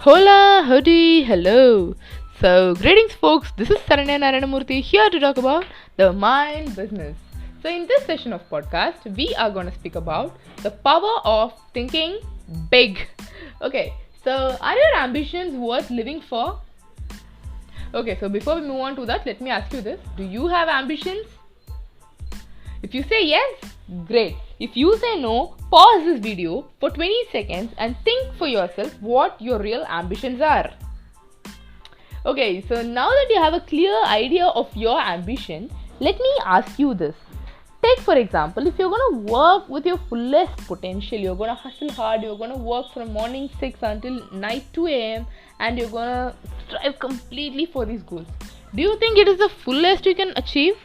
Hola, howdy, hello. So, greetings, folks. This is Saranya Narayanamurthy here to talk about the mind business. So, in this session of podcast, we are going to speak about the power of thinking big. Okay, so are your ambitions worth living for? Okay, so before we move on to that, let me ask you this: do you have ambitions? If you say yes, great. If you say no, pause this video for 20 seconds and think for yourself what your real ambitions are. Okay, so now that you have a clear idea of your ambition, let me ask you this. Take for example, if you're going to work with your fullest potential, you're going to hustle hard, you're going to work from morning 6 until night 2 a.m. and you're going to strive completely for these goals. Do you think it is the fullest you can achieve?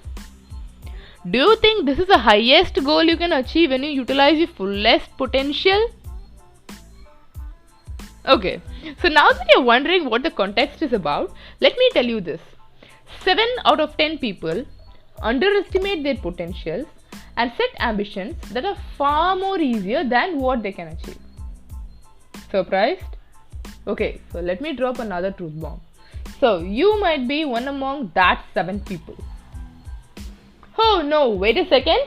Do you think this is the highest goal you can achieve when you utilize your fullest potential? Okay, so now that you're wondering what the context is about, let me tell you this. 7 out of 10 people underestimate their potentials and set ambitions that are far more easier than what they can achieve. Surprised? Okay, so let me drop another truth bomb. So you might be one among that 7 people. Oh no, wait a second.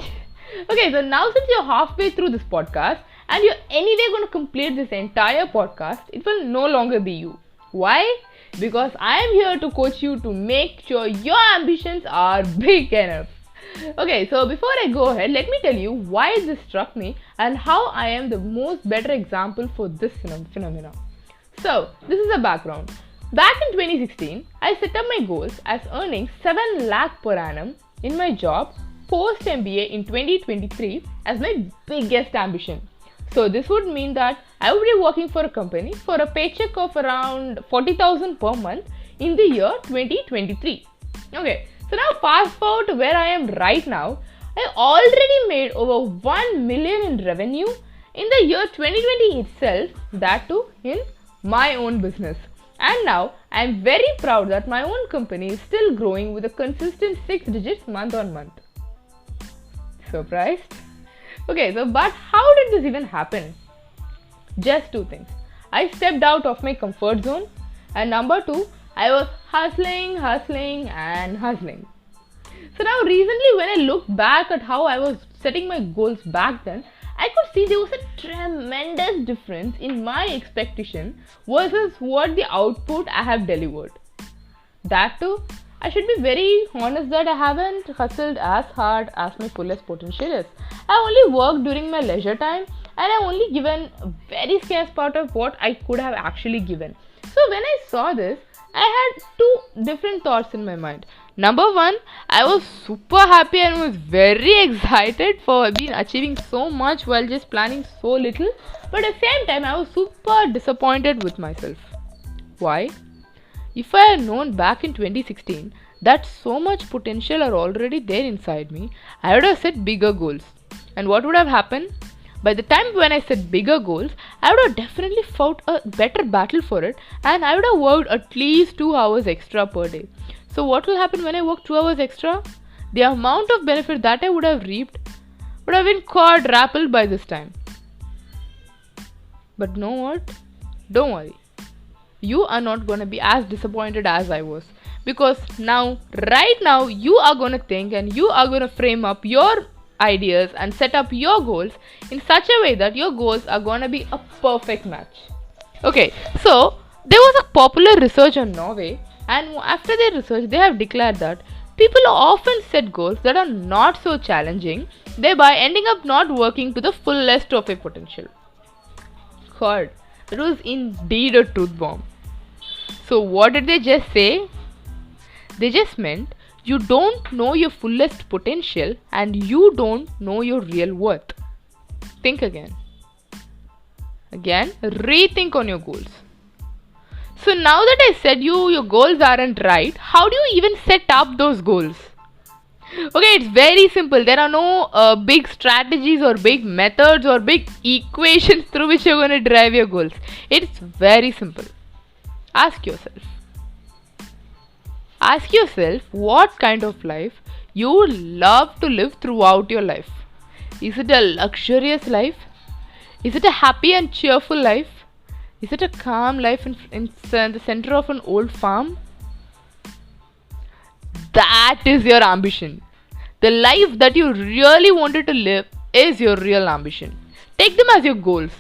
Okay, so now since you're halfway through this podcast and you're anyway going to complete this entire podcast, it will no longer be you. Why? Because I am here to coach you to make sure your ambitions are big enough. Okay, so before I go ahead, let me tell you why this struck me and how I am the most better example for this phenomena. So, this is a background. Back in 2016, I set up my goals as earning 7 lakh per annum in my job post MBA in 2023 as my biggest ambition. So this would mean that I would be working for a company for a paycheck of around 40,000 per month in the year 2023. Okay, so now fast forward to where I am right now. I already made over 1 million in revenue in the year 2020 itself, that too in my own business. And now I am very proud that my own company is still growing with a consistent 6 digits month on month. Surprised? Okay, so but how did this even happen? Just 2 things. I stepped out of my comfort zone, and number 2, I was hustling. So now recently when I look back at how I was setting my goals back then, I could see there was a tremendous difference in my expectation versus what the output I have delivered. That too, I should be very honest that I haven't hustled as hard as my fullest potential is. I only worked during my leisure time and I only given a very scarce part of what I could have actually given. So when I saw this, I had 2 different thoughts in my mind. Number 1, I was super happy and was very excited for being achieving so much while just planning so little. But at the same time, I was super disappointed with myself. Why? If I had known back in 2016 that so much potential are already there inside me, I would have set bigger goals. And what would have happened? By the time when I set bigger goals, I would have definitely fought a better battle for it and I would have worked at least 2 hours extra per day. So what will happen when I work 2 hours extra? The amount of benefit that I would have reaped would have been quadrupled by this time. But know what? Don't worry. You are not going to be as disappointed as I was. Because right now, you are going to think and you are going to frame up your ideas and set up your goals in such a way that your goals are going to be a perfect match. Okay, so there was a popular research on Norway, and after their research they have declared that people often set goals that are not so challenging, thereby ending up not working to the fullest of their potential. God, it was indeed a truth bomb. So what did they just say? They just meant you don't know your fullest potential and you don't know your real worth. Think again. Rethink on your goals. So now that I said your goals aren't right, how do you even set up those goals? Okay, it's very simple. There are no big strategies or big methods or big equations through which you're going to drive your goals. It's very simple. Ask yourself what kind of life you would love to live throughout your life. Is it a luxurious life? Is it a happy and cheerful life? Is it a calm life in the center of an old farm? That is your ambition. The life that you really wanted to live is your real ambition. Take them as your goals.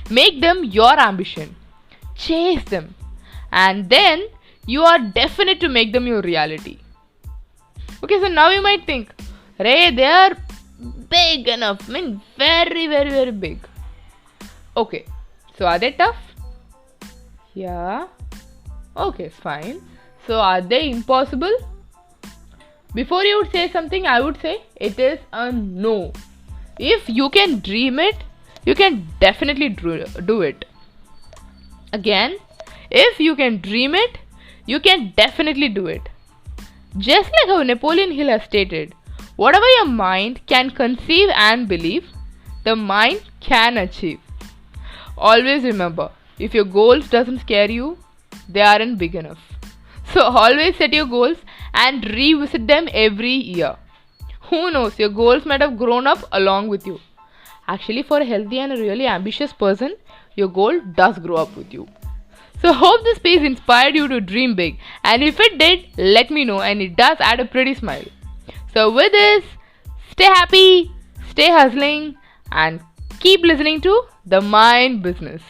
Make them your ambition. Chase them. And then you are definite to make them your reality. Okay, so now you might think, Ray, they are big enough. I mean, very, very, very big. Okay, so are they tough? Yeah. Okay, fine. So are they impossible? Before you would say something, I would say it is a no. If you can dream it, you can definitely do it. Again, if you can dream it, you can definitely do it. Just like how Napoleon Hill has stated, whatever your mind can conceive and believe, the mind can achieve. Always remember, if your goals doesn't scare you, they aren't big enough. So always set your goals and revisit them every year. Who knows, your goals might have grown up along with you. Actually, for a healthy and a really ambitious person, your goal does grow up with you. So hope this piece inspired you to dream big, and if it did, let me know, and it does add a pretty smile. So with this, stay happy, stay hustling, and keep listening to The Mind Business.